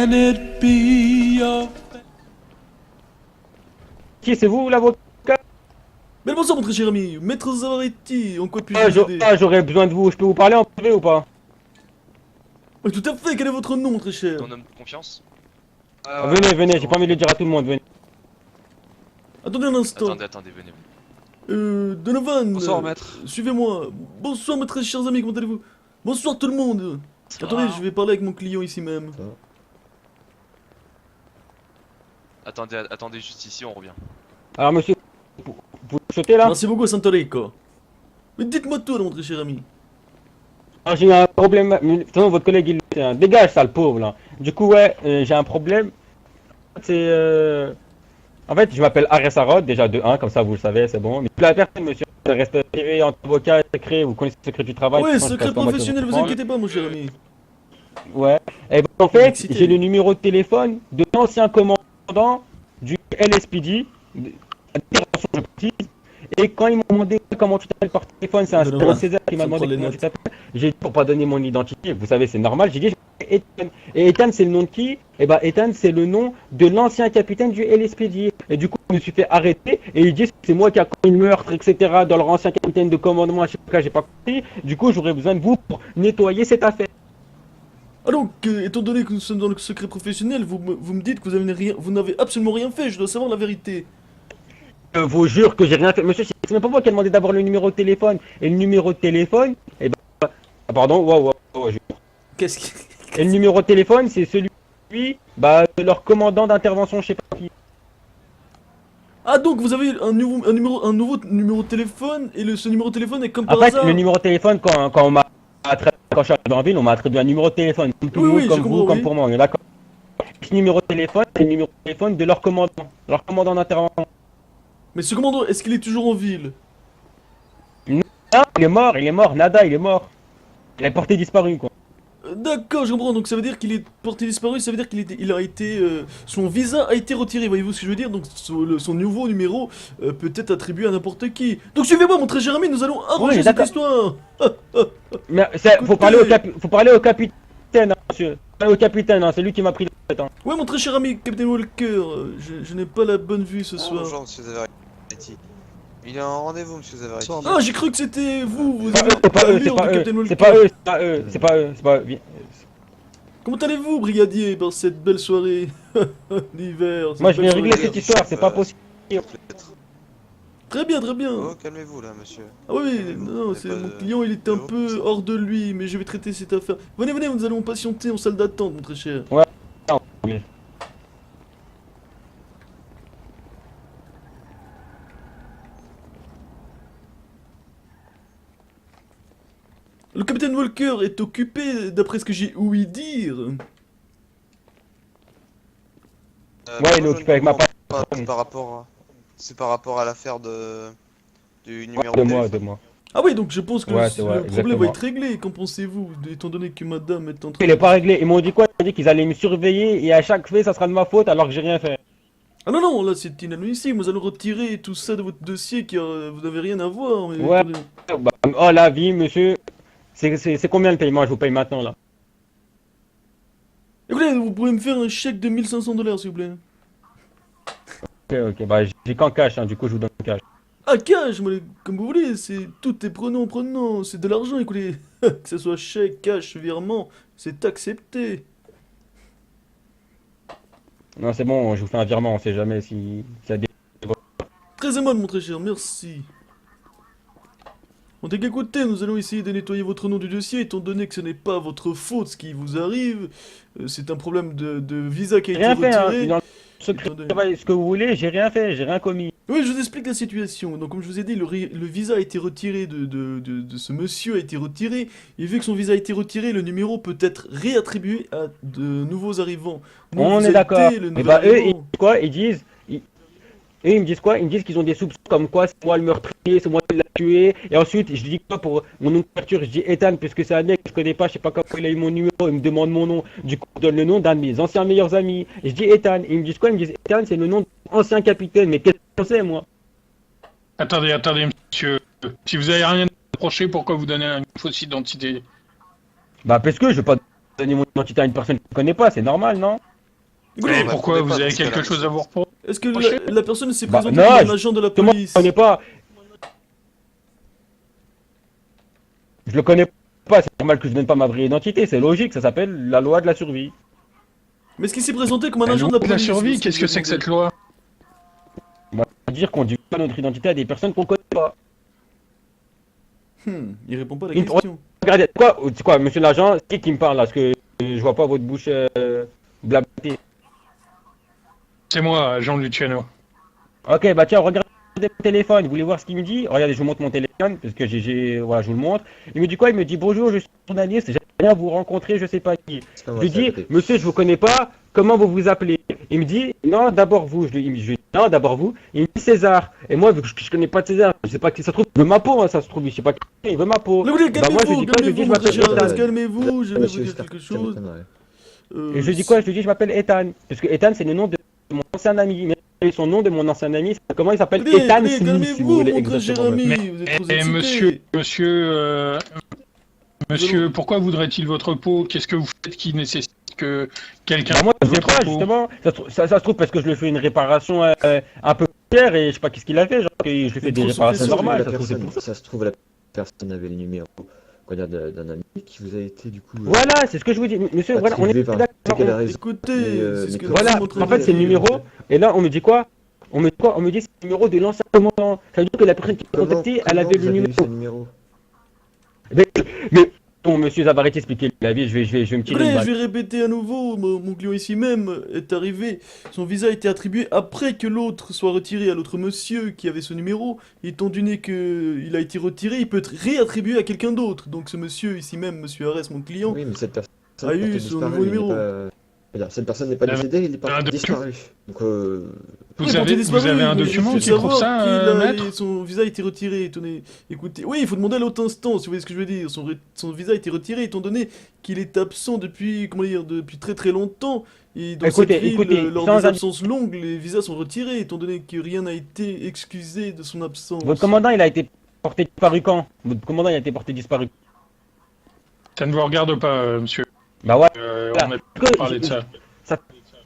Can it be your... Qui c'est vous l'avocat? Mais bonsoir mon très cher ami, Maître Zavaretti, en quoi puis-je vous aider? J'aurais besoin de vous, je peux vous parler en privé ou pas? Oui, tout à fait, quel est votre nom très cher? Ton homme de confiance. Venez, j'ai pas envie de le dire à tout le monde, venez. Attendez un instant. Attendez, venez. Donovan. Bonsoir, maître. Suivez-moi. Bonsoir mes très chers amis, comment allez-vous? Bonsoir tout le monde. Attendez, je vais parler avec mon client ici même. Attendez juste ici, on revient. Alors monsieur, vous sautez là? Merci beaucoup Santorico. Mais dites-moi tout là mon très cher ami. Alors j'ai eu un problème, sinon votre collègue il le sait, dégage ça le pauvre là. Du coup ouais, j'ai un problème. C'est En fait, je m'appelle Ares Arod, déjà de 1, comme ça vous le savez, c'est bon. Mais la personne, monsieur, reste privé entre avocat, secret, vous connaissez le secret du travail. Ouais, je pense secret que c'est pas moi qui professionnel, vais vous prendre. inquiétez pas mon cher ami. Ouais. Et ben, en fait, Excité. j'ai le numéro de téléphone de l'ancien commandant du LSPD, d'intervention, je précise. Et quand ils m'ont demandé comment tu t'appelles par téléphone, c'est un Donovan, Césaire qui m'a faut demandé prendre les comment notes. tu t'appelles. J'ai dit pour pas donner mon identité, vous savez, c'est normal. J'ai dit Ethan. Et Ethan, c'est le nom de qui? Et ben, Ethan, c'est le nom de l'ancien capitaine du LSPD. Et du coup, je me suis fait arrêter et ils disent que c'est moi qui a commis le meurtre, etc. dans leur ancien capitaine de commandement. Je sais pas, j'ai pas compris. Du coup, j'aurais besoin de vous pour nettoyer cette affaire. Ah donc, étant donné que nous sommes dans le secret professionnel, vous me dites que vous n'avez absolument rien fait, je dois savoir la vérité. Je vous jure que j'ai rien fait. Monsieur, c'est même pas moi qui ai demandé d'avoir le numéro de téléphone. Et le numéro de téléphone, et ben, ah, pardon, Qu'est-ce qui... Et le numéro de téléphone, c'est celui, de leur commandant d'intervention, je sais pas qui. Ah donc vous avez un nouveau numéro de téléphone et ce numéro de téléphone est comme En par fait, hasard. le numéro de téléphone, quand on m'a attrapé, quand je suis arrivé en ville, on m'a attribué un numéro de téléphone. Comme tout le Oui, monde, oui, comme je vous, comprends, comme oui. pour moi, on est d'accord. Ce numéro de téléphone, c'est le numéro de téléphone de leur commandant d'intervention. Mais ce commandant, est-ce qu'il est toujours en ville? Ah, il est mort, nada, il est mort. Il est porté disparu, quoi. D'accord, je comprends, donc ça veut dire qu'il est porté disparu, ça veut dire il a été... son visa a été retiré, voyez-vous ce que je veux dire? Donc son nouveau numéro peut être attribué à n'importe qui. Donc suivez-moi mon très cher ami, nous allons arranger cette d'accord. histoire. Mais faut parler au capitaine, hein, monsieur. Au capitaine, hein, c'est lui qui m'a pris la tête. Hein. Ouais mon très cher ami, Captain Walker, je n'ai pas la bonne vue ce soir. Bonjour, monsieur Zavaretti. Il est en rendez-vous, monsieur Zavaretti. Ah, j'ai cru que c'était vous avez C'est pas eux, l'allure de Captain Walker. c'est pas eux, c'est pas eux. Comment allez-vous, brigadier, par cette belle soirée d'hiver? cette Moi je belle vais régler soirée cette histoire, c'est pas possible. Très bien, très bien. Oh, calmez-vous là, monsieur. Ah oui, Calmez-vous, non, vous c'est n'avez mon pas client, il est un de- peu hors de lui, mais je vais traiter cette affaire. Venez, nous allons patienter en salle d'attente, mon très cher. Oui. Le capitaine Walker est occupé, d'après ce que j'ai ouï dire. Ouais, il est moi, je occupé ne avec ma comprends pas, patronne. c'est par rapport à l'affaire du numéro De de moi, téléphone. de moi. Ah oui, donc je pense que Ouais, c'est vrai, le problème exactement. va être réglé, qu'en pensez-vous, étant donné que madame est en train Il est pas réglé, ils m'ont dit quoi? Ils m'ont dit qu'ils allaient me surveiller et à chaque fait ça sera de ma faute alors que j'ai rien fait. Ah non, non, là c'est inadmissible, nous allons retirer tout ça de votre dossier car vous n'avez rien à voir. Mais Ouais. attendez. Oh la vie monsieur, c'est combien le paiement? Je vous paye maintenant là. Écoutez, vous pouvez me faire un chèque de 1500 $, s'il vous plaît. Ok, bah j'ai qu'en cash, hein, du coup je vous donne le cash. Ah, cash, moi, comme vous voulez, c'est tout est prenant, c'est de l'argent, écoutez. Que ce soit chèque, cash, virement, c'est accepté. Non c'est bon, je vous fais un virement, on sait jamais si y a des... Très aimable, mon très cher, merci. Bon, dès qu'écoutez, nous allons essayer de nettoyer votre nom du dossier, étant donné que ce n'est pas votre faute ce qui vous arrive. C'est un problème de visa qui a été Rien fait, hein, retiré. dans le secret Attendez. du travail, ce que vous voulez, j'ai rien fait, j'ai rien commis. Oui, je vous explique la situation. Donc, comme je vous ai dit, le visa a été retiré de ce monsieur, a été retiré. Et vu que son visa a été retiré, le numéro peut être réattribué à de nouveaux arrivants. Nous, On vous est êtes d'accord. le Et nouvel bah eux, ils arrivant. disent quoi? Ils me disent quoi? Ils me disent qu'ils ont des soupçons comme quoi c'est moi le meurtrier, c'est moi qui l'a tué. Et ensuite, je dis quoi pour mon nom de couverture? Je dis Ethan, puisque c'est un mec que je connais pas, je sais pas comment il a eu mon numéro, il me demande mon nom. Du coup, je donne le nom d'un de mes anciens meilleurs amis. Et je dis Ethan. Et ils me disent quoi? Ils me disent Ethan, c'est le nom de ancien capitaine. Mais qu'est-ce que c'est, moi? Attendez, monsieur. Si vous avez rien à reprocher, pourquoi vous donnez une fausse identité? Bah, parce que je vais pas donner mon identité à une personne que je connais pas, c'est normal, non? Écoutez, Et bah, pourquoi trouvez vous pas avez dans ce cas-là, quelque chose à vous reprocher? est-ce que la personne s'est Bah, présentée non, comme un agent de la Moi, je police? le connais pas. Je le connais pas, c'est normal que je donne pas ma vraie identité, c'est logique, ça s'appelle la loi de la survie. Mais est-ce qu'il s'est présenté comme un La agent loi de la de la police? survie, lorsqu'il qu'est-ce vous a que c'est que demandé cette loi? On va dire qu'on dit pas notre identité à des personnes qu'on connaît pas. Il répond pas à la Il- question. Regardez, c'est quoi, monsieur l'agent, c'est qui me parle là, parce que je vois pas votre bouche blablater. C'est moi, Jean Luciano. Ok, bah tiens, regardez mon téléphone, vous voulez voir ce qu'il me dit? Regardez, je vous montre mon téléphone, parce que voilà, je vous le montre. Il me dit quoi? Il me dit bonjour, je suis journaliste, j'aimerais bien vous rencontrer, je sais pas qui. C'est pas Je moi, lui c'est à dis, côté. monsieur, je vous connais pas, comment vous vous appelez? Il me dit, non, d'abord vous. Je lui dis, non, d'abord vous. Il me dit César. Et moi, vu que je connais pas César, je sais pas qui ça se trouve, il veut ma peau, hein, ça se trouve, je sais pas qui, il veut ma peau. Écoutez, Bah, moi, je lui calmez-vous, dis quoi? Je lui dis, calmez-vous, je mon m'appelle très cher Ethan. Arès, calmez-vous, je vais vous Monsieur, dire c'est quelque chose. Et je lui dis quoi? Je lui dis, je m'appelle Ethan. Parce que Ethan, c'est le nom de mon ancien ami. Mais son nom de mon ancien ami, comment il s'appelle? Écoutez, Ethan écoutez, Smith, si vous calmez-vous, voulez. mon très cher ami, exactement. vous êtes trop Et excité. monsieur, pourquoi voudrait-il votre peau? Qu'est-ce que vous faites qui nécessite que quelqu'un Bah, moi, je sais votre pas, peau? justement. Ça se trouve parce que je lui fais une réparation un peu chère et je sais pas qu'est-ce qu'il a fait. Genre, que je lui fais Il des faut réparations souffler sur normales. La Ça se trouve, c'est personne, pour ça. ça se trouve, la personne avait le numéro d'un ami qui vous a été du coup. Voilà, c'est ce que je vous dis. Monsieur, voilà, on est attribué par d'accord. quelle raison. Écoutez, Mais, c'est ce que mais la Voilà, personne est train en de fait, c'est le dire. numéro. Et là, on me dit quoi? On me dit quoi? On me dit c'est le numéro de l'ancien commandant. Ça veut dire que la personne qui m'a contacté, elle avait vous le avez eu ce numéro. numéro? Mais bon, monsieur Zavarretti, expliquez la vie, je vais me tirer Écoutez, une je balle. vais répéter à nouveau, mon client ici même est arrivé, son visa a été attribué après que l'autre soit retiré à l'autre monsieur qui avait ce numéro, étant donné que il a été retiré, il peut être réattribué à quelqu'un d'autre, donc ce monsieur ici même, monsieur Arès, mon client, Oui, mais cette personne a eu portait son disparu, nouveau il n'est numéro. pas- C'est-à-dire, cette personne n'est pas Ah, décédée, il est un pas document. disparu. Donc, Oui, Vous quand il est avez disparu, un mais document je veux qui prouve savoir ça, qu'il a- maître? son visa a été retiré, étonné. Écoutez, oui, il faut demander à l'autre instant, si vous voyez ce que je veux dire. Son visa a été retiré, étant donné qu'il est absent depuis, comment dire, depuis très très longtemps. Et dans Écoutez, cette ville, écoutez, lors sans des indi- absences longues, les visas sont retirés, étant donné que rien n'a été excusé de son absence. Votre commandant, il a été porté disparu quand? Votre commandant, il a été porté disparu. Ça ne vous regarde pas, monsieur. Bah ouais. On n'a Que- pas parlé de ça.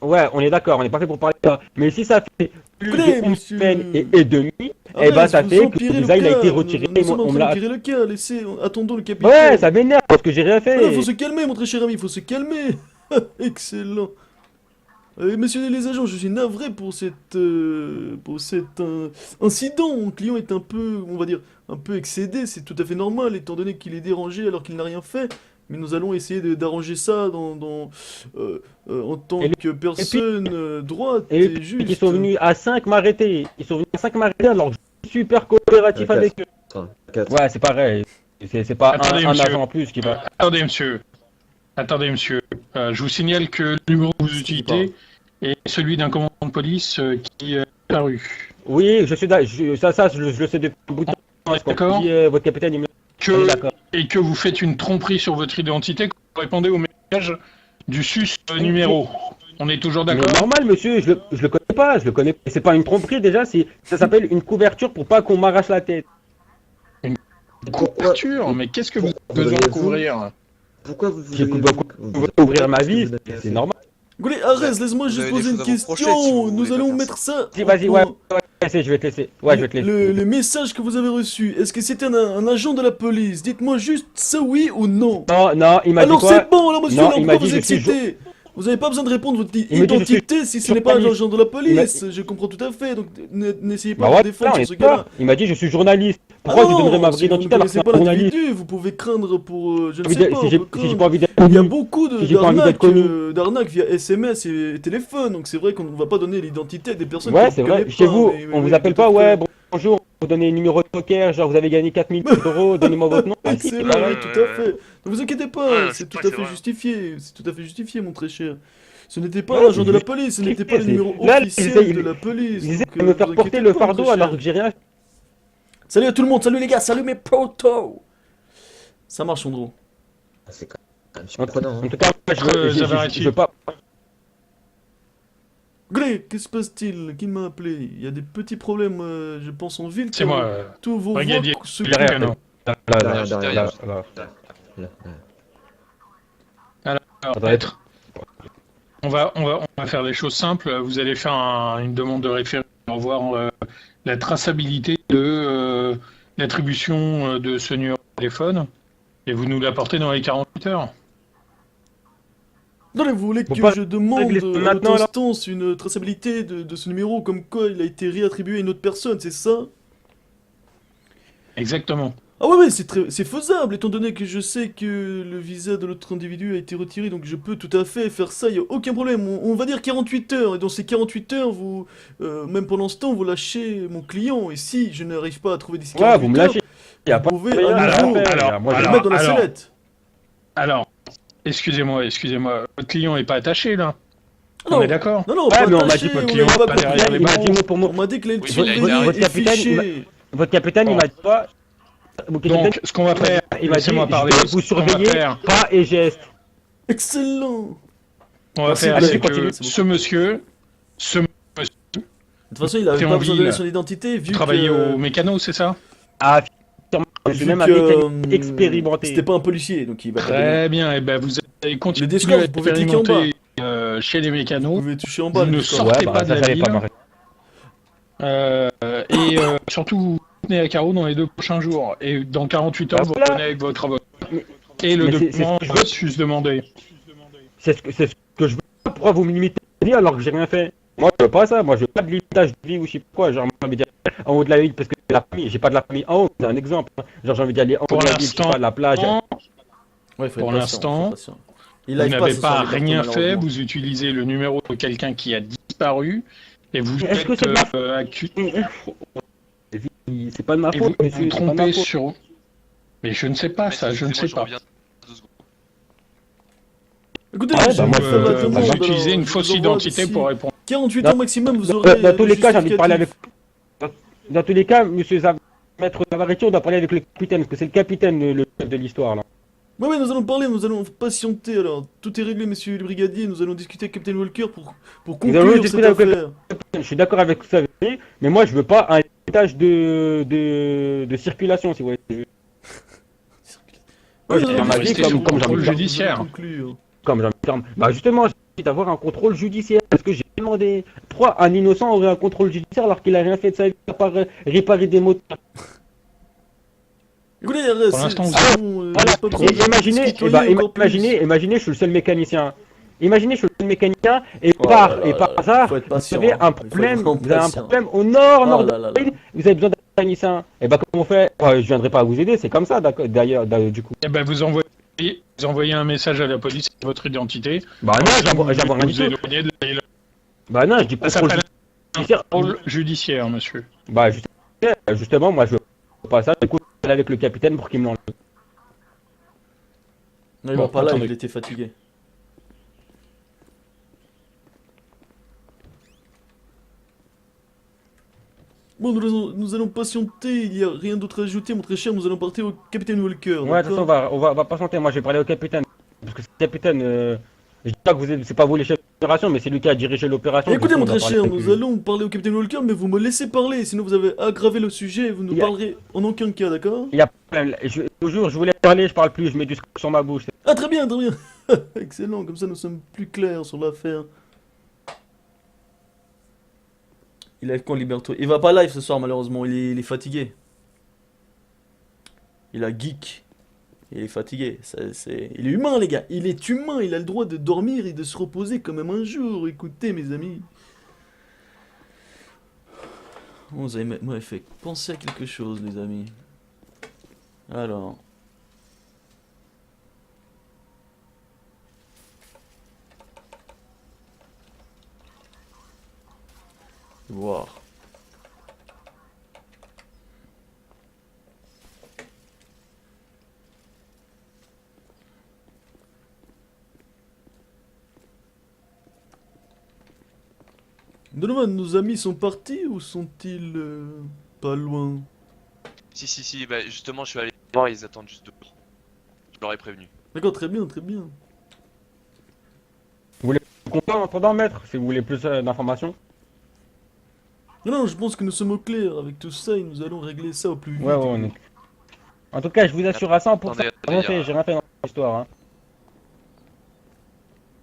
Ouais, on est d'accord, on est pas fait pour parler de ça. Mais si ça fait plus Écoutez, d'une monsieur- semaine et demie, Arès, eh ben ça vous fait que empirez le le visa il a cas, été retiré. Nous et sommes en on me train l'a. d'empirer le cas, attendons le capitaine. Ouais, ça m'énerve parce que j'ai rien Ah non, fait. faut se calmer, mon très cher ami, il faut se calmer. Excellent. Messieurs les agents, je suis navré pour cet incident. Mon client est un peu, on va dire, un peu excédé. C'est tout à fait normal, étant donné qu'il est dérangé alors qu'il n'a rien fait. Mais nous allons essayer d'arranger ça en tant Et que personne droite Et et les juste. qui sont venus à 5 m'arrêter. Ils sont venus à 5 m'arrêter alors que je suis super coopératif Quatre. avec eux. Enfin, 4. Ouais, c'est pareil. C'est pas Attendez, un monsieur. agent en plus qui va. Attendez, monsieur. Attendez, monsieur. Je vous signale que le numéro que vous utilisez est celui d'un commandant de police qui est apparu. Oui, je suis d'accord. Je le sais depuis un bout de temps. Parce qu'on D'accord. dit, votre capitaine, il me l'a Que, dit, d'accord. et que vous faites une tromperie sur votre identité quand vous répondez au message du sus numéro. On est toujours Mais d'accord? normal, monsieur, je le connais pas. Je le connais. C'est pas une tromperie déjà, ça s'appelle une couverture pour pas qu'on m'arrache la tête. Couverture? Mais qu'est-ce que vous avez besoin de couvrir? Pourquoi vous J'ai voudriez- dois vous- ouvrir ma vie, vous n'avez c'est fait- normal. Écoutez, Arès, laisse-moi vous juste avez poser des une choses à vous reprocher, question. si vous Nous voulez allons pas faire mettre ça. Si, vas-y, au ouais, point. je vais te laisser. Ouais, je vais te laisser. Le message que vous avez reçu, est-ce que c'était un agent de la police? Dites-moi juste ça oui ou non. Non, il m'a dit Alors quoi? c'est bon, alors monsieur, Non, alors il m'a pourquoi dit, vous je suis excitez? Vous n'avez pas besoin de répondre votre Il me dit, je suis identité si ce n'est pas un journaliste. agent de la police. Je comprends tout à fait, donc n'essayez pas Bah de ouais, me défendre on sur est ce cas-là. d'accord. Il m'a dit je suis journaliste. Ah Pourquoi je non, donnerais ma vraie si vous ne identité alors que connaissez c'est pas un journaliste? l'individu, vous pouvez craindre pour, je ne Si sais pas, on j'ai peut si j'ai craindre. pas envie d'être Il y a connu. beaucoup Si j'ai pas envie d'être d'arnaques via SMS et téléphone, donc c'est vrai qu'on ne va pas donner l'identité des personnes Ouais, qu'on c'est ne vrai. connaît Chez pas, vous, mais on oui, vous appelle tout à pas, fait. ouais, bonjour, vous donnez le numéro de poker, genre vous avez gagné 4000 euros, donnez-moi votre nom. Ah, si, c'est Excellent, pareil. oui, tout à fait. Ne vous inquiétez pas, Ouais, c'est c'est tout vrai, à c'est fait vrai. justifié. C'est tout à fait justifié, mon très cher. Ce n'était pas Ouais, l'agent de la c'est police, ce justifié, n'était pas le c'est- numéro Là, officiel il- de la police. Ils essaient donc, de me vous faire inquiétez porter le pas, mon fardeau très alors cher. que j'ai rien. Salut à tout le monde, salut les gars, salut mes protos. Ça marche, Andro. Ah, c'est quand même surprenant. En Hein. tout cas, je veux pas. Gré, que se passe-t-il? Qui m'a appelé? Il y a des petits problèmes, je pense, en ville. C'est car moi. Tous vos Brigadier. voix se Derrière. Canon. Là, Derrière. là. Là, là. Alors, Attendez. maître. on va faire les choses simples. Vous allez faire une demande de référé pour voir la traçabilité de l'attribution de ce numéro de téléphone et vous nous l'apportez dans les 48 heures. Non, mais vous voulez que Faut pas je demande régler ça à maintenant, votre là instance une traçabilité de ce numéro comme quoi il a été réattribué à une autre personne, c'est ça? Exactement. Ah ouais, c'est faisable, étant donné que je sais que le visa de l'autre individu a été retiré, donc je peux tout à fait faire ça, y a aucun problème. On va dire 48 heures, et dans ces 48 heures, vous, même pendant ce temps, vous lâchez mon client, et si je n'arrive pas à trouver d'ici Ouais, vous 48 me heures, lâchez. Y a vous pas pouvez de à rien nouveau à faire. alors, Moi, le j'ai- mettre dans la alors, sellette. Alors, excusez-moi, votre client est pas attaché là. Ah On est d'accord. Non, non, Ouais, pas mais on m'a attaché, dit que on votre n'avait client pas pas derrière compris. les il m'a dit barreaux. mot pour mot. On m'a dit que Oui, l'élection mais il a venait été votre est capitaine, fichée. Votre capitaine, il m'a dit pas. Mon capitaine, Donc, ce qu'on va faire, il m'a dit, laissez-moi parler. je vais vous Ce qu'on va surveiller, faire, pas et geste. Excellent. on va Merci, faire, allez, c'est continue. que ce monsieur, De toute façon, il avait pas besoin de donner son identité, vu travaillait que... au mécano, c'est ça? Ah, je suis vu même un que, mécanique expérimenté. C'était pas un policier, donc il va pas donner. Très bien, et ben vous allez continuer Le Discord, à vous pouvez cliquer en bas. expérimenter chez les Vous mécanos. pouvez toucher en bas, Vous le ne Discord. sortez Ouais, pas bah, de ça, la j'allais ville. pas m'arrêter. Surtout, vous tenez à carreau dans les 2 prochains jours. Et dans 48 heures, Bah, vous voilà. revenez avec votre avocat. Mais- Et le mais c'est document ce que je va veux. juste demander. C'est ce que je veux. Pourquoi vous me limitez la vie alors que j'ai rien fait? Moi, je veux pas ça. Moi, je veux pas de limitage de vie ou je sais pas quoi. Genre, moi, j'ai envie d'y aller en haut de la ville parce que c'est la famille. J'ai pas de la famille en haut. C'est un exemple. Genre, j'ai envie d'y aller en haut Pour de la ville, je sais l'instant, pas, de la plage. Ouais, faut Pour être patient, l'instant, faut être patient. Il Vous live n'avez ce pas soir, Liberto, rien fait, malheureusement. vous utilisez le numéro de quelqu'un qui a disparu et vous Est-ce que c'est de êtes ma C'est pas de ma et faute, vous monsieur. c'est pas de ma trompez faute. sur. Mais je ne sais pas ça, je ne sais pas. Écoutez, Ouais, je bah, vais moi, faire la bah, demande, Vous moi, alors, utilisez je une vous fausse envoie identité d'ici pour répondre. 48 heures maximum, vous aurez... Dans tous les cas, j'ai envie de parler avec. justificatif. Dans tous les cas, monsieur Maître Zavaretti, on doit parler avec le capitaine, parce que c'est le capitaine le chef de l'histoire là. Ouais, ouais, nous allons parler, nous allons patienter, alors. Tout est réglé, monsieur le brigadier, nous allons discuter avec Captain Walker pour allons conclure cette discuter avec le affaire. Je suis d'accord avec ça, mais moi je veux pas un étage de circulation, si vous voyez. Ouais, j'ai nous allons ma vie discuter comme- pour comme conclure, j'en- judiciaire. nous allons conclure. Comme j'ai envie de faire. Bah justement, j'ai envie d'avoir un contrôle judiciaire, parce que j'ai demandé. Pourquoi un innocent aurait un contrôle judiciaire alors qu'il a rien fait de sa vie à part réparer des moteurs? Écoutez, Pour l'instant, vous- Voilà. pas besoin Et de imaginez, discuter eh ben, encore plus. imaginez, je suis le seul mécanicien. Imaginez, je suis le seul mécanicien et Oh par là là, hasard, faut être vous patient, avez hein. un Il faut être problème, vraiment vous avez un patient. problème au nord, Oh nord de là là la ville, vous avez besoin d'un mécanicien. Et bah comment on fait? Je viendrai pas vous aider, c'est comme ça d'ailleurs, du coup. Eh ben, vous envoyez un message à la police avec votre identité. Bah non, j'envoie rien vous du tout. éloignez de la... Bah non, je dis Ça contrôle s'appelle judiciaire. un contrôle judiciaire, monsieur. Bah justement, moi je veux pas ça, du coup, je vais aller avec le capitaine pour qu'il me l'enlève. Non, il Bon, va pas là, attendez. il était fatigué. Bon, nous allons patienter, il n'y a rien d'autre à ajouter, mon très cher, nous allons partir au Capitaine Walker. Ouais, de toute façon, d'accord on va patienter, moi je vais parler au capitaine. Parce que c'est le capitaine, je dis pas que c'est pas vous les chefs d'opération, mais c'est lui qui a dirigé l'opération. Écoutez, du coup, mon on va très parler cher, avec nous lui. allons parler au Capitaine Walker, mais vous me laissez parler, sinon vous avez aggravé le sujet et vous ne Il y a- parlerez en aucun cas, d'accord Il y a pas de problème. Je vous jure, je voulais parler, je parle plus, je mets du scotch sur ma bouche. Ah, très bien, très bien. Excellent, comme ça nous sommes plus clairs sur l'affaire. Il est quand Liberto? Il va pas live ce soir, malheureusement, il est fatigué. Il a geek. Il est fatigué. Il est humain, les gars. Il est humain, il a le droit de dormir et de se reposer quand même un jour. Écoutez, mes amis. Vous m'avez fait penser à quelque chose, les amis. Alors. Voir. Donovan, nos amis sont partis ou sont-ils pas loin? Si, bah justement, je suis allé voir, ils attendent juste dehors. Je leur ai prévenu. D'accord, très bien, très bien. Content entendant maître, si vous voulez plus d'informations. Non, je pense que nous sommes au clair avec tout ça et nous allons régler ça au plus vite. Ouais, on est. En tout cas, je vous assure à 100%, Attendez, j'ai rien fait dans l'histoire. Hein.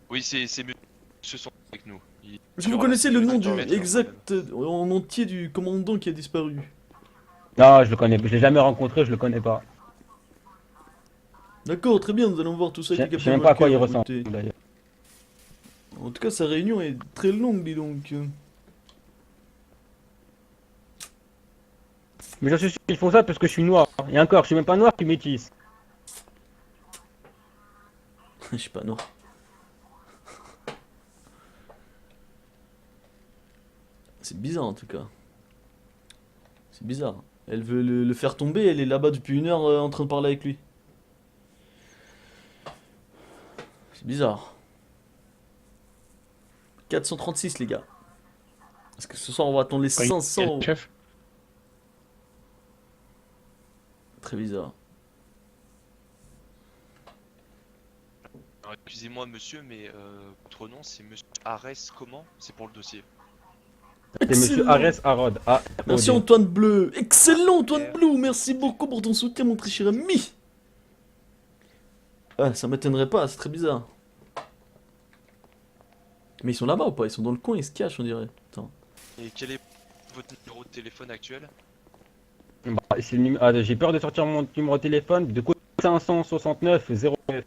Oui, c'est mieux. monsieur sont avec nous. Est-ce que vous connaissez le nom du maître, exact en entier du commandant qui a disparu? Non, je le connais, je l'ai jamais rencontré, je le connais pas. D'accord, très bien, nous allons voir tout ça avec Je le sais capitaine même pas à quoi il Walker, ressemble écoutez. d'ailleurs. En tout cas, sa réunion est très longue, dis donc. Mais j'en suis sûr qu'ils font ça parce que je suis noir. Et encore, je suis même pas noir, je suis métisse. Je sais pas, non. C'est bizarre en tout cas. C'est bizarre. Elle veut le faire tomber, elle est là-bas depuis 1 heure en train de parler avec lui. C'est bizarre. 436 les gars. Parce que ce soir on va attendre les 500. Chef. Très bizarre. Alors, excusez-moi monsieur, mais votre nom c'est monsieur Arès comment? C'est pour le dossier. C'est monsieur Arès Harod. Merci Antoine Bleu. Excellent Antoine Bleu. Merci beaucoup pour ton soutien mon très cher ami. Ah, ça m'étonnerait pas, c'est très bizarre. Mais ils sont là-bas ou pas? Ils sont dans le coin, ils se cachent on dirait. Attends. Et quel est votre numéro de téléphone actuel? Bah, j'ai peur de sortir mon numéro de téléphone. De quoi 569 09.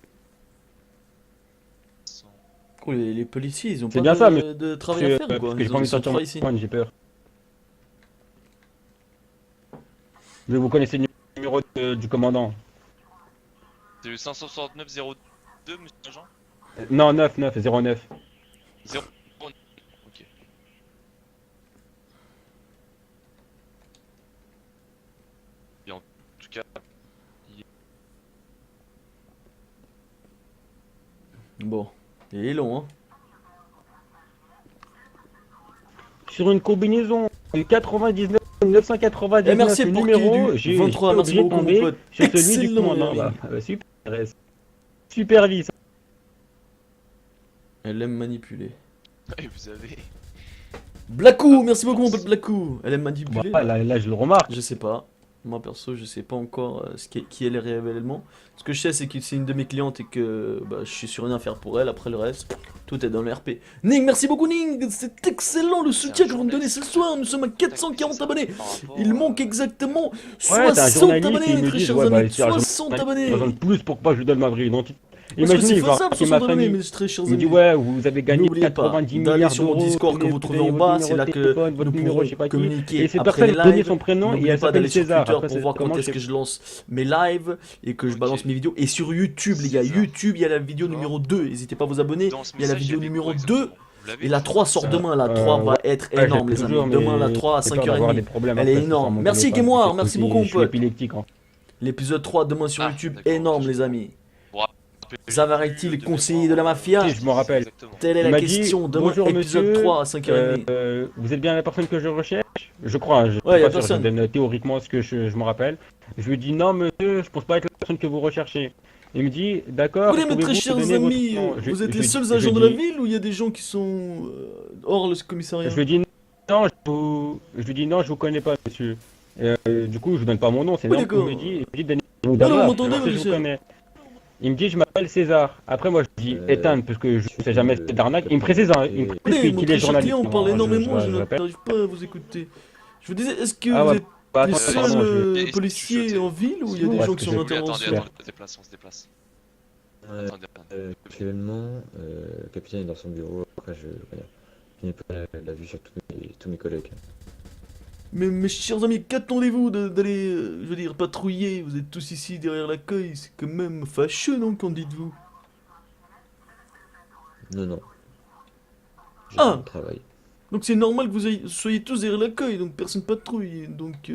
Oh, les policiers, ils ont C'est pas bien ça, mais de travail à faire ou quoi? parce que j'ai Ils pas envie de sont sortir mon trois ici. téléphone, j'ai peur. Mais vous connaissez le numéro du commandant? C'est le 569 02 monsieur Jean? Non, 09. 0. Ok. Et en tout cas, Bon, il est long hein. Sur une combinaison 99 999 Et merci le pour numéro, qui j'ai du 23, été merci obligé de beaucoup, mon tomber pote. sur celui du Excellent, commandant. Rémi. Super vie ça. Elle aime manipuler. et vous avez. Blackou, merci beaucoup mon pote Blackou. Elle aime manipuler. Bah, là, je le remarque. Je sais pas. Moi perso, je sais pas encore qui elle est réellement. Ce que je sais, c'est que c'est une de mes clientes et que bah, je suis sur une affaire pour elle. Après le reste, tout est dans le RP. Ning, merci beaucoup Ning. C'est excellent le soutien que vous me donnez ce soir. Nous sommes à 440 abonnés. Il manque exactement Ouais, t'es un 60 journaliste, abonnés, ils mes me très disent, chers ouais, bah, amis. c'est un 60 abonnés. Besoin de plus pour pas que je lui donne ma vraie identité. Parce que c'est Imaginez, il va faisable, rappeler 60 ma abonnés, famille. mes très chers Il me dit amis. ouais, vous avez gagné N'oubliez pas 90 d'aller milliards sur mon d'euros. Discord que vous trouvez en bas, c'est là que votre nous numéro, pourrons je sais pas qui. communiquer Et cette après personne les a donné lives. son prénom et N'oubliez elle pas d'aller s'appelle sur César. Twitter Après, pour voir comment quand est-ce que je lance mes lives et que je balance mes vidéos. Et sur YouTube, les gars, César. YouTube, il y a la vidéo numéro 2. N'hésitez pas à vous abonner. Dans ce Il y a la message, vidéo il y avait numéro quoi 2. exactement? Vous l'avez Et la 3 sort demain. La 3 va être Ouais, énorme, j'ai les amis. toujours, Demain, la mais 3 à j'ai peur d'avoir 5h30. des problèmes Elle après, est sur énorme. mon Merci téléphone, Guémoire, parce que merci beaucoup, mon je suis pote. épileptique. Hein. L'épisode 3 demain sur Ah, YouTube, d'accord, énorme, je les vois. amis. J'ai Zavariti, vu le conseiller de la mafia. Si, je me rappelle. Exactement. Telle est Il la m'a dit, question. Demain, bonjour, épisode monsieur, 3 à 5h30. Vous êtes bien la personne que je recherche? Je crois, je suis Ouais, y a pas sûr, je personne. donne théoriquement ce que je me rappelle. Je lui dis non monsieur, je pense pas être la personne que vous recherchez. Il me dit d'accord, Écoutez, mes très pouvez-vous chers me donner amis, votre nom? vous êtes Je les dis- seuls je agents de la dis- ville ou il y a des gens qui sont hors le commissariat? Je lui dis non, je lui dis non, je vous connais pas monsieur. Du coup, je vous donne pas mon nom, c'est Oui, normal. d'accord. Il me dit donnez-moi Allô, d'abord, vous m'entendez, je sais, je monsieur vous connais. Il me dit je m'appelle César. Après moi je dis éteindre parce que je sais jamais fait d'arnaque. Il me précise, hein, il me Écoutez, précise mon qu'il très est cher journaliste. client, on parle énormément, je répète. n'arrive pas à vous écouter. Je vous disais, est-ce que Ah vous ouais, êtes bah, les attends, seuls pardon, Et est-ce que policiers tu chuchotais en ville ou il y a Ouais, des parce gens que qui sont j'ai- en Oui, attendez, intervention? on se déplace, on se déplace. Ouais, Attendez. actuellement, le capitaine est dans son bureau. Après, je n'ai pas la vue sur tous mes collègues. Mais mes chers amis, qu'attendez-vous d'aller, je veux dire, patrouiller? Vous êtes tous ici derrière l'accueil, c'est quand même fâcheux, non, qu'en dites-vous? Non. J'ai Ah. mon travail. Donc c'est normal que vous soyez tous derrière l'accueil, donc personne patrouille, donc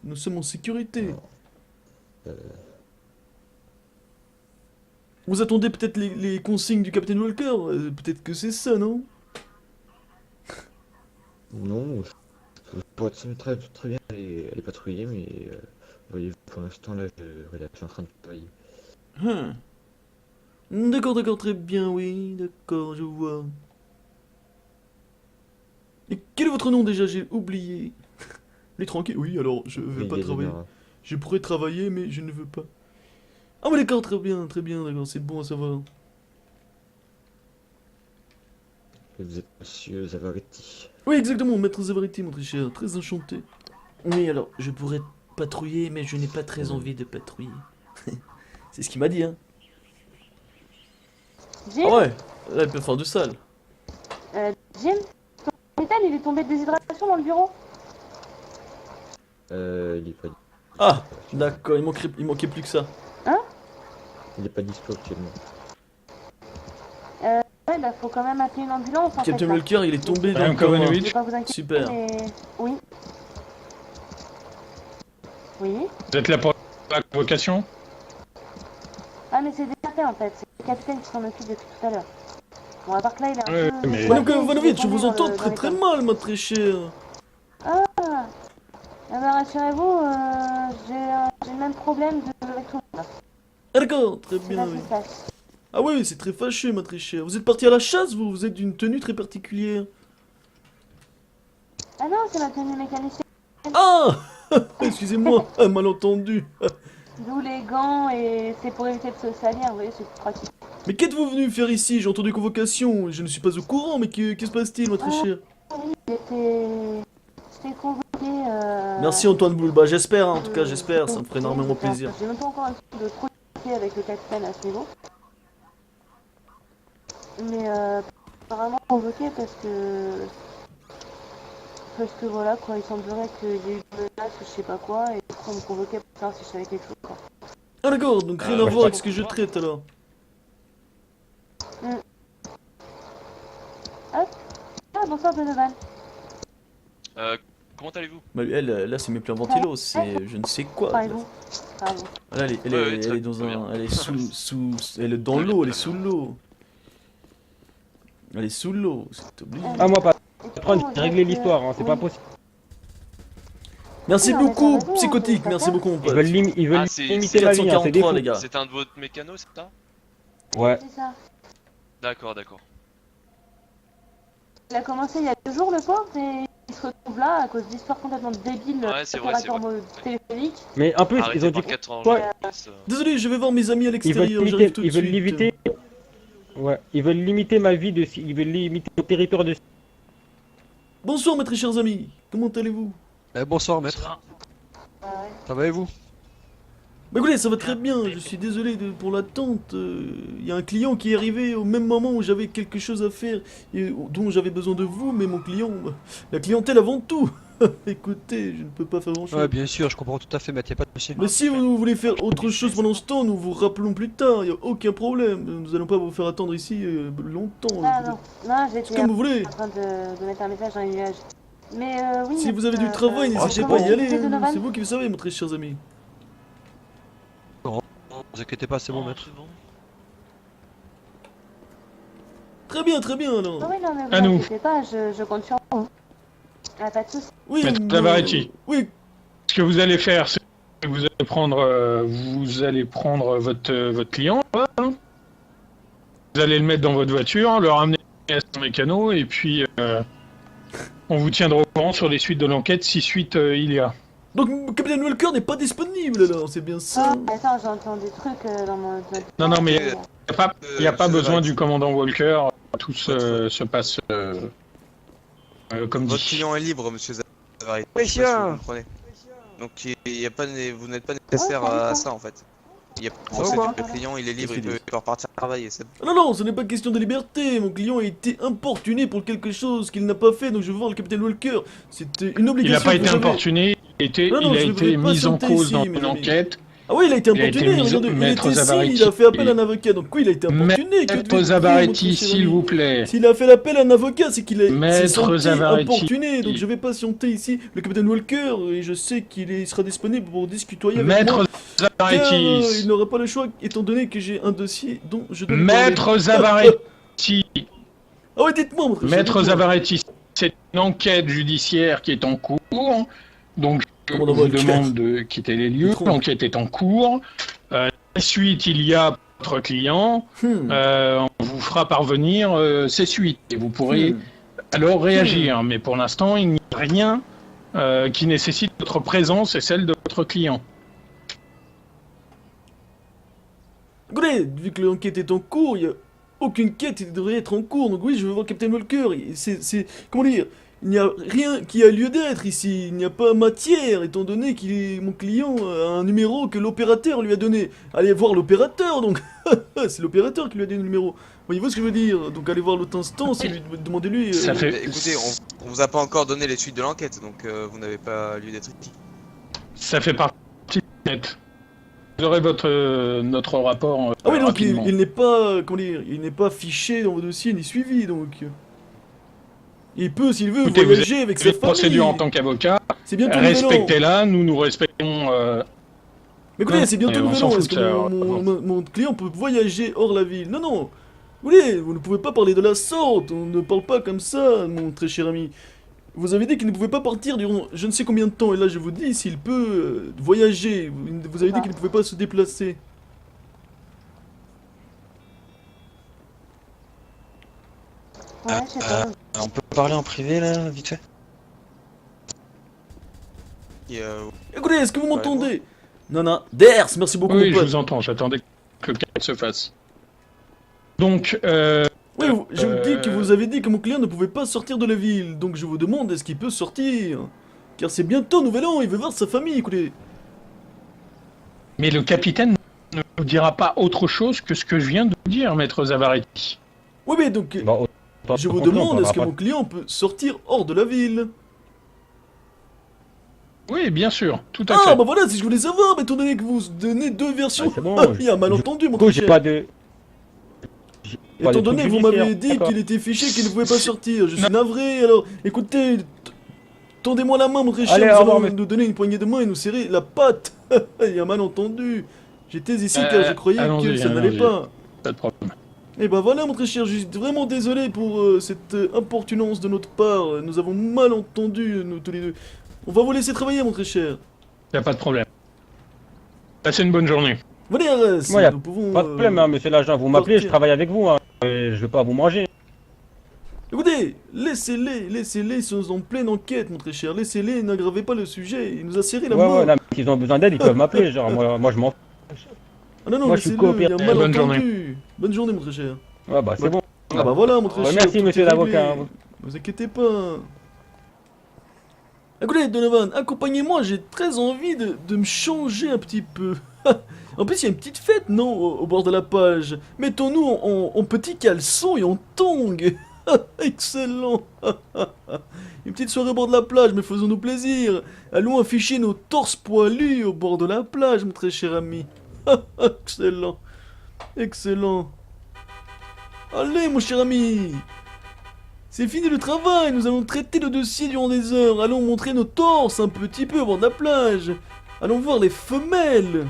nous sommes en sécurité. Euh, Vous attendez peut-être les consignes du Captain Walker? Peut-être que c'est ça, non? non, je pourrais très bien aller patrouiller, mais voyez, pour l'instant, là, je suis en train de travailler. D'accord, très bien, oui, d'accord, je vois. Et quel est votre nom déjà? J'ai oublié. Les tranquilles, oui, alors je vais Oui, pas il y a des travailler. heures, hein. Je pourrais travailler, mais je ne veux pas. Ah, mais d'accord, très bien, d'accord, c'est bon à savoir. Et vous êtes monsieur Zavaretti. Oui, exactement, maître Zavaretti, mon très cher, très enchanté. Oui, alors, je pourrais patrouiller, mais je n'ai pas très envie de patrouiller. C'est ce qu'il m'a dit, hein. Jim, Ah ouais, là, il peut faire du sale. Jim, ton capitaine, il est tombé de déshydratation dans le bureau. Il est pas, Ah, d'accord, il manquait plus que ça. il est pas dispo actuellement. Ouais, bah faut quand même appeler une ambulance en fait. Captain là. Walker, il est tombé dans Madame le coma. Je Kovanovitch, vais pas vous inquiéter, Super. mais... Oui. Oui. vous êtes là pour la convocation? Ah mais c'est déjà fait en fait, c'est le capitaine qui s'en occupe depuis tout à l'heure. Bon, à part que là, il est un Ouais, peu... mais- Madame il est Kovanovitch, je tombé vous dans entends le- très dans très les mal, ma très chère. Ah ben rassurez-vous, j'ai le même problème avec tout le monde. Ah d'accord, très C'est bien, pas oui. si se passe. Ah oui, c'est très fâcheux, ma très chère. Vous êtes parti à la chasse, vous? Vous êtes d'une tenue très particulière. Ah non, c'est ma tenue mécanicienne. Ah excusez-moi, un malentendu. D'où les gants et c'est pour éviter de se salir, vous voyez, c'est plus pratique. Mais qu'êtes-vous venu faire ici? J'ai entendu convocation. Je ne suis pas au courant, mais que se passe-t-il, ma très chère? Oui, j'étais convoqué. Merci Antoine Boule. Bah j'espère, hein, en tout cas j'espère, ça me ferait énormément plaisir. J'ai même pas encore un truc de trop discuter avec le capitaine à ce niveau. Mais apparemment convoqué parce que voilà quoi, il semblerait qu'il y ait eu une menace ou je sais pas quoi, et du coup on me convoquait pour savoir si je savais quelque chose quoi. Ah d'accord, donc rien à voir avec ce que je traite alors. Ah bonsoir Donovan. Comment allez-vous? Bah elle, là c'est mes plans ventilos, c'est je ne sais quoi. Parlez-vous. Pardon. Là, elle est dans un, elle est elle est dans l'eau, elle est sous l'eau. Elle est sous l'eau, c'est obligé. Ah, moi pas. Et du Prendre, coup, régler donc, l'histoire, hein, c'est pas oui. possible. Merci Non, mais beaucoup, t'as raison, psychotique, c'est merci pas beaucoup mon Ils pote. veulent, ils veulent Ah, c'est limiter ma vie, hein, c'est des 443 fous. les gars. C'est un de votre mécano, c'est ça? Ouais. C'est ça. D'accord, d'accord. Il a commencé il y a 2 jours le pauvre et il se retrouve là à cause d'histoires complètement débiles Ouais, c'est vrai, c'est d'opérateurs téléphoniques. Mais en plus, Arrêté ils ont par dit 4 ans. quoi Désolé, je vais voir mes amis à ils veulent l'extérieur, j'arrive limiter, tout de ils veulent suite. limiter. Ouais, ils veulent limiter ma vie de, ils veulent limiter mon territoire de. Bonsoir mes très chers amis, comment allez-vous? Bonsoir maître, Ouais. ça va et vous? Bah écoutez, ça va très bien, je suis désolé pour l'attente. Il y a un client qui est arrivé au même moment où j'avais quelque chose à faire et dont j'avais besoin de vous, mais mon client, la clientèle avant tout. Écoutez, je ne peux pas faire grand chose. Ouais bien sûr, je comprends tout à fait maître, y'a pas de souci. Mais si vous voulez faire autre chose pendant ce temps, nous vous rappelons plus tard, il n'y a aucun problème. Nous allons pas vous faire attendre ici longtemps. Ah non, non, C'est j'étais comme vous voulez. en train de mettre un message dans les nuages. Mais oui. Si vous avez du travail, n'hésitez comment pas à y vous aller. dites, hein. Donovan C'est vous qui le savez, mes très chers amis. Ne vous inquiétez pas, c'est bon maître. Très bien alors. Ah oui, non, mais À vous nous. inquiétez pas, je compte sur vous. Ah, pas de soucis. Oui, Maître Zavaretti. Oui, Ce que vous allez faire, c'est que vous allez prendre votre client, là, hein. Vous allez le mettre dans votre voiture, le ramener à son mécano, et puis on vous tiendra au courant sur les suites de l'enquête, si suite il y a. donc Capitaine Walker n'est pas disponible alors, c'est bien ça. Ah, attends, j'entends des trucs dans mon... Non, mais il n'y a pas Monsieur besoin Zavaretti. du commandant Walker, tout se passe comme Votre dit. client est libre, monsieur Zavaretti. Oui, Je sais pas si chien. vous comprenez. Donc il y a pas, vous n'êtes pas nécessaire à ça en fait. Il y a pas de procédure, quoi le client il est libre, Qu'est-ce il qu'ils peut repartir travailler. C'est... Non, ce n'est pas question de liberté. Mon client a été importuné pour quelque chose qu'il n'a pas fait, donc je veux voir le Capitaine Walker. C'était une obligation. Il n'a pas que été j'avais. importuné, Non, il a je été vais pas mis en chanter cause ici, dans mes une amis. enquête. Ah oui, il a été Il a été importuné, mis au- regardez, il Maître était ici, Zavaretti. il a fait appel à un avocat, donc oui, il a été importuné. que Maître devez-vous Zavaretti, dire, mon cher s'il ami vous plaît. S'il a fait l'appel à un avocat, c'est qu'il est Maître senti Zavaretti. importuné, donc je vais patienter ici le Capitaine Walker, et je sais qu'il sera disponible pour discuter avec Maître moi. Car, Zavaretti. il n'aura pas le choix, étant donné que j'ai un dossier dont je dois... Maître parler. Zavaretti. Ah ouais, dites-moi, mon très cher, Maître dites-moi. Zavaretti, c'est une enquête judiciaire qui est en cours. Donc, je Commandant vous Walker. demande de quitter les lieux. Patron. L'enquête est en cours. Ensuite, il y a votre client. On vous fera parvenir ses suites. Et vous pourrez alors réagir. Mais pour l'instant, il n'y a rien qui nécessite votre présence et celle de votre client. Écoutez, vu que l'enquête est en cours, il y a aucune quête ne devrait être en cours. Donc oui, je veux voir Captain Walker. Comment dire? Il n'y a rien qui a lieu d'être ici. Il n'y a pas matière, étant donné qu'il est mon client a un numéro que l'opérateur lui a donné. Allez voir l'opérateur, donc. C'est l'opérateur qui lui a donné le numéro. Voyez-vous ce que je veux dire? Donc allez voir l'autre instance et lui demandez-lui. Ça fait- Mais écoutez, on vous a pas encore donné les suites de l'enquête, donc vous n'avez pas lieu d'être ici. Ça fait partie de net. Vous aurez notre rapport Ah oui, donc rapidement. il n'est pas, comment dire, il n'est pas fiché dans vos dossiers ni suivi, donc. Il peut, s'il veut, Écoutez, vous voyager avec sa Cette procédure en famille. tant qu'avocat, C'est bientôt nouvel an. respectez-la, nous respectons... Mais écoutez, c'est bientôt on nouvel s'en an. fout Est-ce de que ça, mon client peut voyager hors la ville? Non, non. Vous voulez, vous ne pouvez pas parler de la sorte. On ne parle pas comme ça, mon très cher ami. Vous avez dit qu'il ne pouvait pas partir durant je ne sais combien de temps. Et là, je vous dis s'il peut voyager. Vous avez dit qu'il ne pouvait pas se déplacer. Ouais, je sais pas. On peut parler en privé là, vite fait? Et, Écoutez, est-ce que vous m'entendez? Non, non. Ders, merci beaucoup, Oui, mon je pote. vous entends, j'attendais que le calme se fasse. Donc, Oui, je vous dis que vous avez dit que mon client ne pouvait pas sortir de la ville. Donc je vous demande, est-ce qu'il peut sortir? Car c'est bientôt nouvel an, il veut voir sa famille, écoutez. mais le capitaine ne vous dira pas autre chose que ce que je viens de vous dire, maître Zavaretti. Oui, mais donc, Bon, je vous on demande, parlera est-ce que pas. mon client peut sortir hors de la ville? Oui, bien sûr, tout à Ah, fait. bah voilà, si je voulais savoir, mais étant donné que vous donnez deux versions, Ah, c'est bon, il y a un malentendu, mon Du coup, très j'ai cher. pas de. pas Étant de donné trucs que vous m'avez judiciaires, dit d'accord. qu'il était fiché, qu'il ne pouvait pas sortir, je suis navré, alors, écoutez, tendez-moi la main, mon très cher, Allez, nous au allons revoir, monsieur. nous donner une poignée de main et nous serrer la patte. Il y a un malentendu. J'étais ici car je croyais que allons-y, ça n'allait allons-y. pas. Pas de problème. Et ben voilà, mon très cher, je suis vraiment désolé pour cette importunance de notre part. Nous avons mal entendu, nous tous les deux. On va vous laisser travailler, mon très cher. Y a pas de problème. Passez une bonne journée. Venez, Arès, Moi, y a nous pouvons... Pas de problème, hein, monsieur l'agent. Vous m'appelez, je partir. travaille avec vous. Hein, et je vais pas vous manger. Écoutez, laissez-les, ils sont en pleine enquête, mon très cher. Laissez-les, n'aggravez pas le sujet. Il nous a serré la Ouais, main. ouais, là, s'ils ont besoin d'aide, ils peuvent m'appeler. Genre, moi, je m'en fous. Ah non, non, moi, je suis laissez-le, il y a coopératif. mal Bonne entendu. Bonne journée, mon très cher. Ouais, bah, c'est bon. Ah bah voilà, mon très Ouais, cher. merci, tout monsieur est réglé. l'avocat. Ne vous inquiétez pas. Écoutez, Donovan, accompagnez-moi, j'ai très envie de me changer un petit peu. En plus, il y a une petite fête, non, au bord de la plage. Mettons-nous en petits caleçons et en tongs. Excellent. Une petite soirée au bord de la plage, mais faisons-nous plaisir. Allons afficher nos torses poilus au bord de la plage, mon très cher ami. Excellent. Excellent. Allez, mon cher ami. C'est fini le travail, nous allons traiter le dossier durant des heures. Allons montrer nos torses un petit peu au bord de la plage. Allons voir les femelles.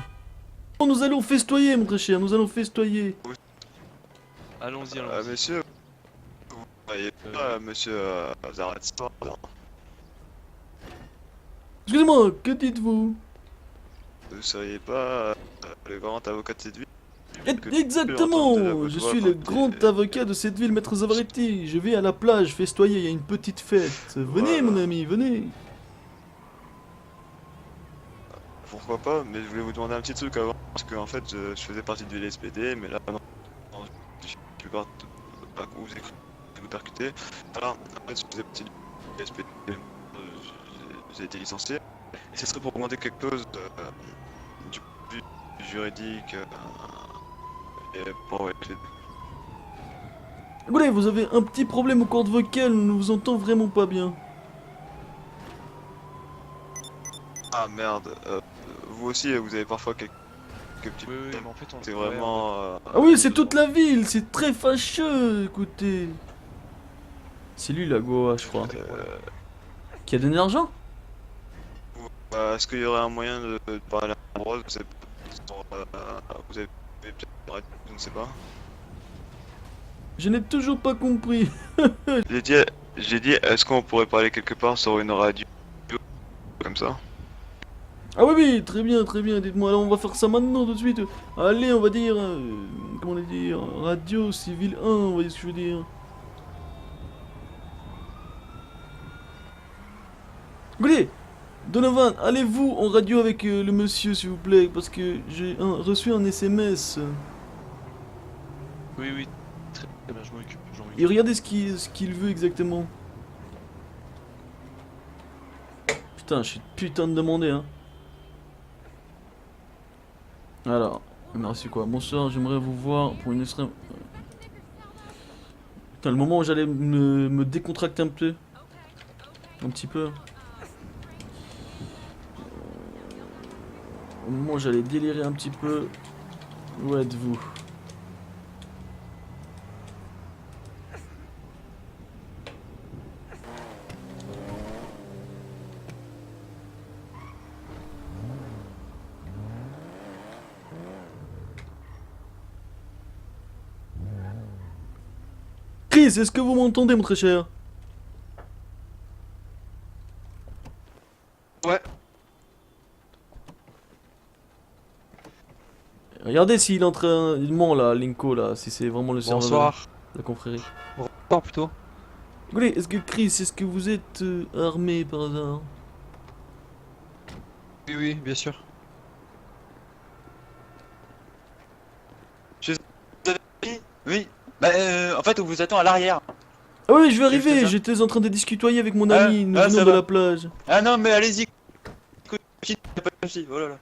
Nous allons festoyer, mon très cher, nous allons festoyer. Allons-y, Ah, allons-y. monsieur, vous voyez pas monsieur Zaratz? Excusez-moi, que dites-vous? Vous seriez pas le grand avocat de cette ville? Exactement, je suis le grand avocat de cette ville, maître Zavaretti. Je vais à la plage festoyer, il y a une petite fête. Venez, Voilà. mon ami, venez. Pourquoi pas, mais je voulais vous demander un petit truc avant, parce que en fait je faisais partie du LSPD, mais là non, je suis plus part de vous vous percuter. Alors, en fait je faisais partie du LSPD, j'ai été licencié, et ce serait pour demander quelque chose du point de vue juridique, et pour Écoutez, vous avez un petit problème aux cordes vocales, on ne vous entend vraiment pas bien. Ah merde, vous aussi vous avez parfois quelques petits Oui, oui, problèmes. mais en fait, on C'est ouais, vraiment... Ah oui, c'est toute la ville, c'est très fâcheux, écoutez. C'est lui la Goa, je crois. Qui a donné l'argent? Est-ce qu'il y aurait un moyen de parler à Rose? Je sais pas. Vous avez peut-être arrêté, je ne sais pas. Je n'ai toujours pas compris. J'ai dit, est-ce qu'on pourrait parler quelque part sur une radio comme ça? Ah oui, oui, très bien, dites-moi. Alors on va faire ça maintenant, tout de suite. Allez, on va dire... comment on va dire? Radio civile 1, vous voyez ce que je veux dire. Écoutez, Donovan, allez-vous en radio avec le monsieur, s'il vous plaît, parce que j'ai reçu un SMS. Oui, oui. Très bien, je m'en occupe. Et regardez ce qu'il veut exactement. Putain, je suis putain de demandé, hein. Alors, merci quoi. Bonsoir, j'aimerais vous voir pour une extrême... Putain, le moment où j'allais me décontracter un peu. Un petit peu. Au moment où j'allais délirer un petit peu. Où êtes-vous? Chris, est-ce que vous m'entendez, mon très cher? Ouais. Regardez s'il est en train... Il ment là, Linko là, si c'est vraiment le serveur Bonsoir. de la confrérie. Bonsoir plutôt. Écoutez, est-ce que Chris, est-ce que vous êtes armé par hasard? Oui, oui, bien sûr. Oui. Bah, en fait, on vous attend à l'arrière. Ah oui, je vais C'est arriver, ça. j'étais en train de discuter avec mon ami, nous venons ça de va. la plage. Ah non, mais allez-y. Y'a pas de soucis, oh là là.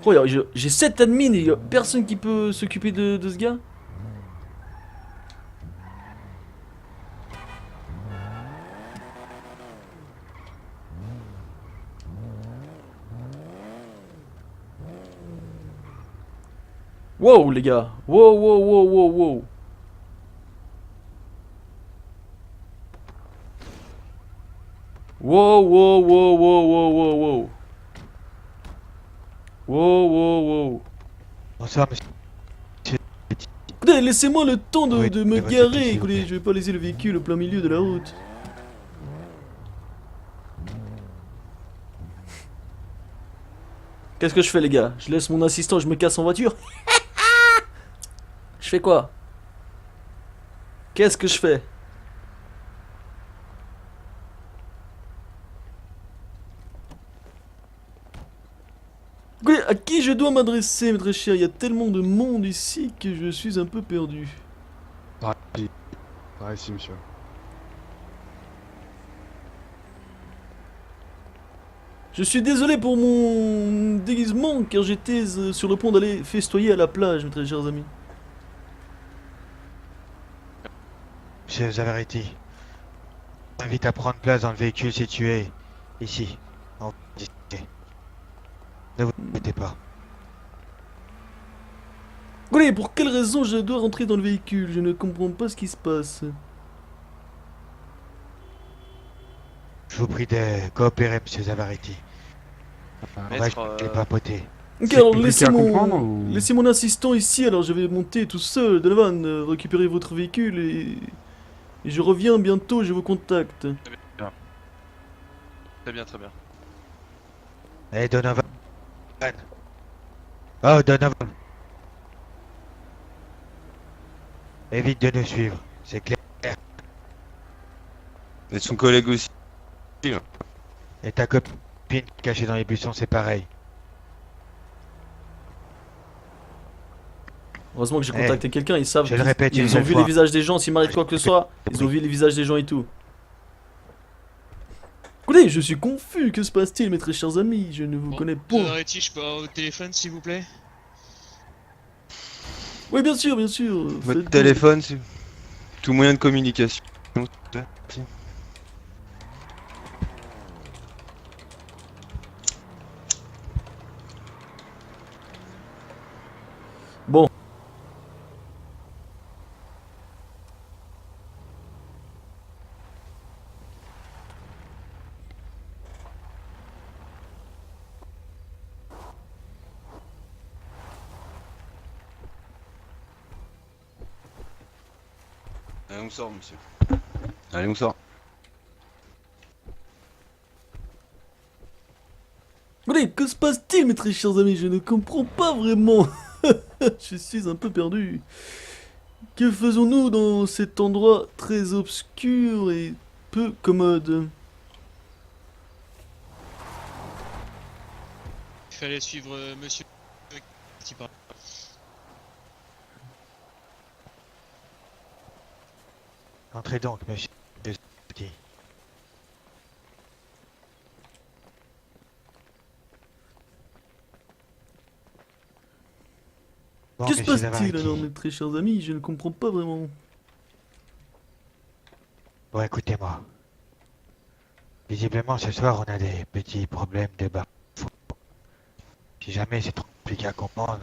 Regarde, j'ai 7 admins et y'a personne qui peut s'occuper de ce gars. Wow les gars, wow wow wow wow wow. Wow wow wow wow wow wow wow. Wow wow wow. Bonsoir monsieur. Écoutez, laissez-moi le temps de, Oui, de me de votre garer, côté, s'il vous écoutez, plaît. je vais pas laisser le véhicule au plein milieu de la route. Qu'est-ce que je fais les gars? Je laisse mon assistant, je me casse en voiture? Je fais quoi? Qu'est-ce que je fais? Écoutez, à qui je dois m'adresser, mes très chers? Il y a tellement de monde ici que je suis un peu perdu. Par ici, monsieur. Je suis désolé pour mon déguisement car j'étais sur le point d'aller festoyer à la plage, mes très chers amis. Monsieur Zavariti, je vous invite à prendre place dans le véhicule situé ici. En discuter. Ne vous inquiétez pas. Écoutez, pour quelle raison je dois rentrer dans le véhicule? Je ne comprends pas ce qui se passe. Je vous prie de coopérer, monsieur Zavariti. On va Maître, les papoter. Ok, C'est alors compliqué à comprendre, ou- laissez mon assistant ici, alors je vais monter tout seul de la vanne, récupérer votre véhicule et je reviens bientôt, je vous contacte. Très bien, très bien. Eh, Donovan. Oh, Donovan. Évite de nous suivre, c'est clair. Et son collègue aussi. Et ta copine cachée dans les buissons, c'est pareil. Heureusement que j'ai contacté quelqu'un, ils savent, je le répète une ils ont seule vu fois. les visages des gens, s'il m'arrive quoi que ce soit, ils ont vu les visages des gens et tout. Écoutez, je suis confus, que se passe-t-il mes très chers amis? Je ne vous connais pas. Arrêtez, je peux avoir votre téléphone s'il vous plaît? Oui, bien sûr, bien sûr. Votre faites- téléphone, c'est tout moyen de communication. Bon. Allez, on sort, monsieur. Allez, on sort. Écoutez, que se passe-t-il mes très chers amis? Je ne comprends pas vraiment. Je suis un peu perdu. Que faisons-nous dans cet endroit très obscur et peu commode? Il fallait suivre monsieur qui parle. Entrez donc, monsieur. Bon, Que se monsieur passe-t-il Zavariti. alors, mes très chers amis? Je ne comprends pas vraiment. Bon, écoutez-moi. Visiblement, ce soir, on a des petits problèmes de bas. Si jamais c'est trop compliqué à comprendre,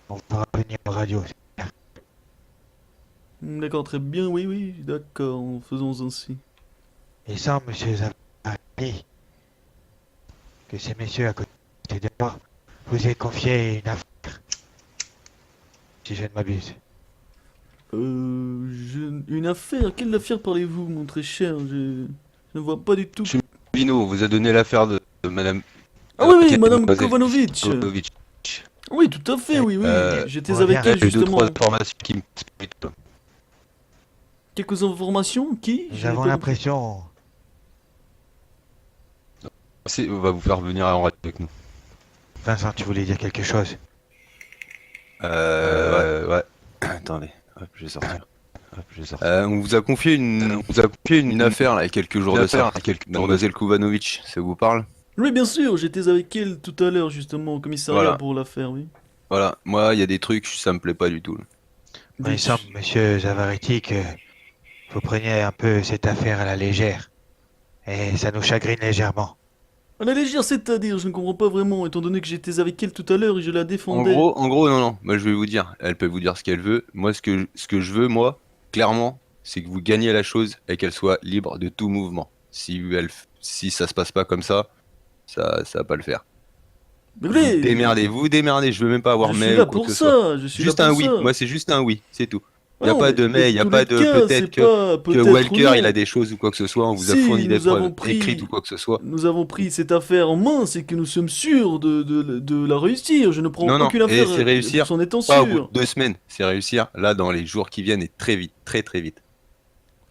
on fera venir en radio. D'accord, très bien, oui, oui, d'accord, faisons ainsi. Il semble, monsieur Zavariti, que ces messieurs à côté de moi vous aient confié une affaire. Si je ne m'abuse. Une affaire? Quelle affaire parlez-vous, mon très cher? Je ne vois pas du tout. Monsieur Vino vous a donné l'affaire de madame... Ah oui, oui, madame Mademoiselle Kovanovic. Kovanovic. Oui, tout à fait, oui, oui. J'étais on avec revient. elle, J'ai deux, justement. trois informations qui me... Quelques informations? Qui? Nous Je n'ai avons pas l'impression... On va vous faire venir en radio avec nous. Vincent, tu voulais dire quelque chose? Ouais. Attendez, hop, je vais sortir. On vous a confié une affaire là, il y a quelques jours de ça. Mademoiselle Kovanovic, ça vous parle? Oui, bien sûr, j'étais avec elle tout à l'heure, justement, au commissariat Voilà. pour l'affaire, oui. Voilà, moi il y a des trucs, ça me plaît pas du tout. Mais il semble, monsieur Zavariti, que vous preniez un peu cette affaire à la légère. Et ça nous chagrine légèrement. À la légère, c'est-à-dire, je ne comprends pas vraiment, étant donné que j'étais avec elle tout à l'heure et je la En défendais. gros, non. Moi, je vais vous dire. Elle peut vous dire ce qu'elle veut. Moi, ce que je veux, moi, clairement, c'est que vous gagniez la chose et qu'elle soit libre de tout mouvement. Si ça se passe pas comme ça va pas le faire. Mais écoutez, Vous vous démerdez. Je veux même pas avoir je mail suis là ou quoi pour que ce soit. ça, je suis Juste là un pour oui. ça. Moi, c'est juste un oui. C'est tout. Ah Y a non, pas de mais mais, y a tous pas les de cas, peut-être c'est pas- que peut-être Walker non. il a des choses ou quoi que ce soit. On vous a Si, fourni des nous avons preuves pris- écrites ou quoi que ce soit. Nous avons pris cette affaire en main, c'est que nous sommes sûrs de la réussir. Je ne prends Non, aucune et affaire c'est réussir en étant pas au bout sûr. de 2 semaines. C'est réussir là dans les jours qui viennent et très vite, très vite.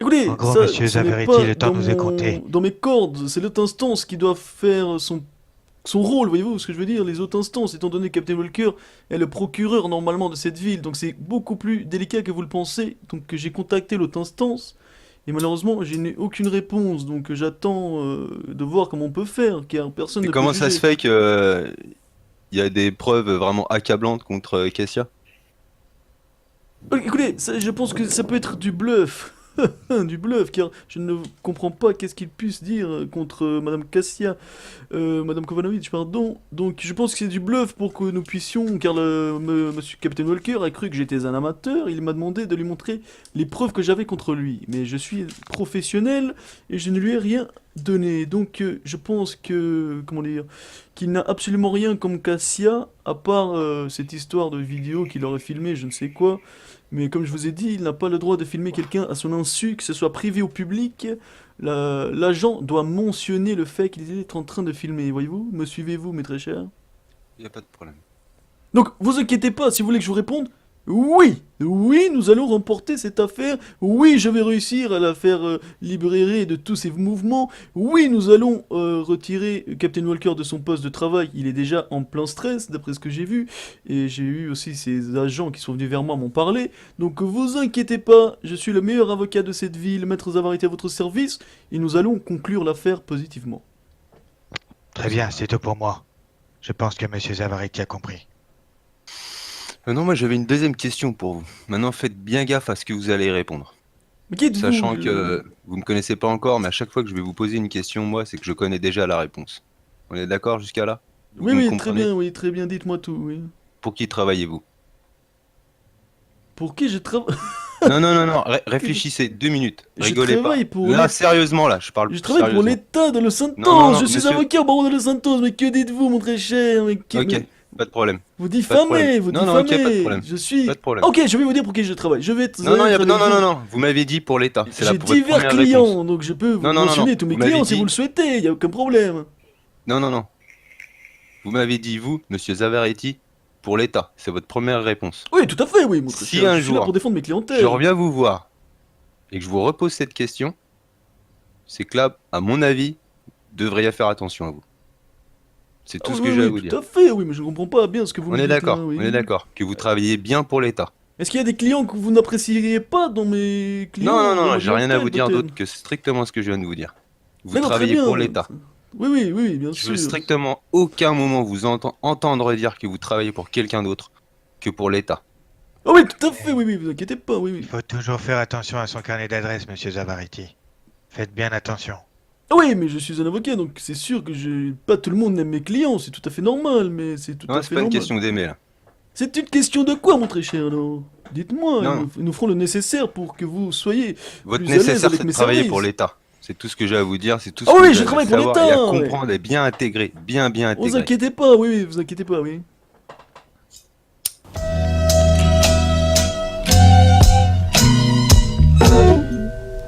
Écoutez, En gros, ça, monsieur ce n'est Zavariti, pas le temps dans nous est mon- compté. Dans mes cordes, c'est l'autre instance qui doit faire son rôle, voyez-vous ce que je veux dire? Les autres instances, étant donné que Captain Walker est le procureur normalement de cette ville, donc c'est beaucoup plus délicat que vous le pensez. Donc j'ai contacté l'autre instance, et malheureusement je n'ai aucune réponse, donc j'attends de voir comment on peut faire, car personne Et ne comment peut ça se juger. fait que il y a des preuves vraiment accablantes contre Cassia? Écoutez, je pense que ça peut être du bluff. Du bluff, car je ne comprends pas qu'est-ce qu'il puisse dire contre Madame Cassia, Madame Kovanovic, pardon. Donc je pense que c'est du bluff pour que nous puissions, car Monsieur Captain Walker a cru que j'étais un amateur, il m'a demandé de lui montrer les preuves que j'avais contre lui. Mais je suis professionnel et je ne lui ai rien donné. Donc je pense que, comment dire, qu'il n'a absolument rien comme Cassia, à part cette histoire de vidéo qu'il aurait filmé, je ne sais quoi. Mais comme je vous ai dit, il n'a pas le droit de filmer quelqu'un à son insu, que ce soit privé ou public. L'agent doit mentionner le fait qu'il est en train de filmer, voyez-vous? Me suivez-vous, mes très chers? Y a pas de problème. Donc, vous inquiétez pas, si vous voulez que je vous réponde, oui, oui, nous allons remporter cette affaire. Oui, je vais réussir à la faire libérer de tous ses mouvements. Oui, nous allons retirer Captain Walker de son poste de travail. Il est déjà en plein stress, d'après ce que j'ai vu. Et j'ai eu aussi ces agents qui sont venus vers moi m'en parler. Donc, vous inquiétez pas, je suis le meilleur avocat de cette ville, maître Zavariti à votre service. Et nous allons conclure l'affaire positivement. Très bien, c'est tout pour moi. Je pense que monsieur Zavariti a compris. Non, moi j'avais une deuxième question pour vous. Maintenant faites bien gaffe à ce que vous allez répondre. Mais qui êtes-vous, Sachant que vous me connaissez pas encore, mais à chaque fois que je vais vous poser une question, moi, c'est que je connais déjà la réponse. On est d'accord jusqu'à là? Vous me Oui, comprenez? très bien, dites-moi tout, oui. Pour qui travaillez-vous? Pour qui je travaille? Non, réfléchissez 2 minutes. Je Rigolez pas. travaille pour Là, l'État. sérieusement, là, je parle Je travaille pour sérieusement. l'État de Los Santos. Non, Je suis monsieur- avocat au barreau de Los Santos. Mais que dites-vous, mon très cher? Mais Ok, mais pas de problème. vous Pas de diffamez, problème. vous Non, ok, diffamez. pas de problème. Je suis. Pas de problème. Ok, je vais vous dire pour qui je travaille. Je vais être. Non, honnête avec vous. non, vous m'avez dit pour l'État. C'est la J'ai votre divers première clients, réponse. donc je peux vous Non, non, non, mentionner non. tous mes Vous m'avez clients si dit- vous le souhaitez. Il y a aucun problème. Non. Vous m'avez dit, vous, monsieur Zavariti, pour l'État. C'est votre première réponse. Oui, tout à fait, oui, mon très Si cher. un Je suis là jour, pour défendre mes clientèles. je reviens vous voir et que je vous repose cette question, c'est que là, à mon avis, vous devriez faire attention à vous. C'est tout Ah ce oui, que j'ai à oui, vous tout dire. à fait, oui, mais je comprends pas bien ce que vous On me est dites. d'accord, hein, oui. on est d'accord. Que vous travaillez bien pour l'État. Est-ce qu'il y a des clients que vous n'apprécieriez pas dans mes clients? Non, non, dans non, ma j'ai rien à clientèle, vous dire peut-être d'autre que strictement ce que je viens de vous dire. Vous Mais non, très travaillez bien. pour l'État. Oui, oui, oui, bien Je veux sûr. strictement aucun moment vous entendre dire que vous travaillez pour quelqu'un d'autre que pour l'État. Ah oui, tout à fait, oui, oui, vous inquiétez pas, oui, oui. Il faut toujours faire attention à son carnet d'adresse, monsieur Zavariti. Faites bien attention. Ah oui, mais je suis un avocat, donc c'est sûr que pas tout le monde aime mes clients, c'est tout à fait normal, mais c'est tout Non, à c'est fait pas une normal. question d'aimer là. C'est une question de quoi, mon très cher, alors? Dites-moi, Non. nous ferons le nécessaire pour que vous soyez Votre plus à l'aise nécessaire, avec c'est de mes travailler services. pour l'État. C'est tout ce que j'ai à vous dire, c'est tout ce Ah que oui, vous je avez travaille à pour savoir l'État, et à ouais. comprendre et bien intégrer, bien Vous intégrer. inquiétez pas, oui, oui, vous inquiétez pas, oui.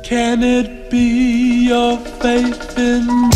Can it be your faith in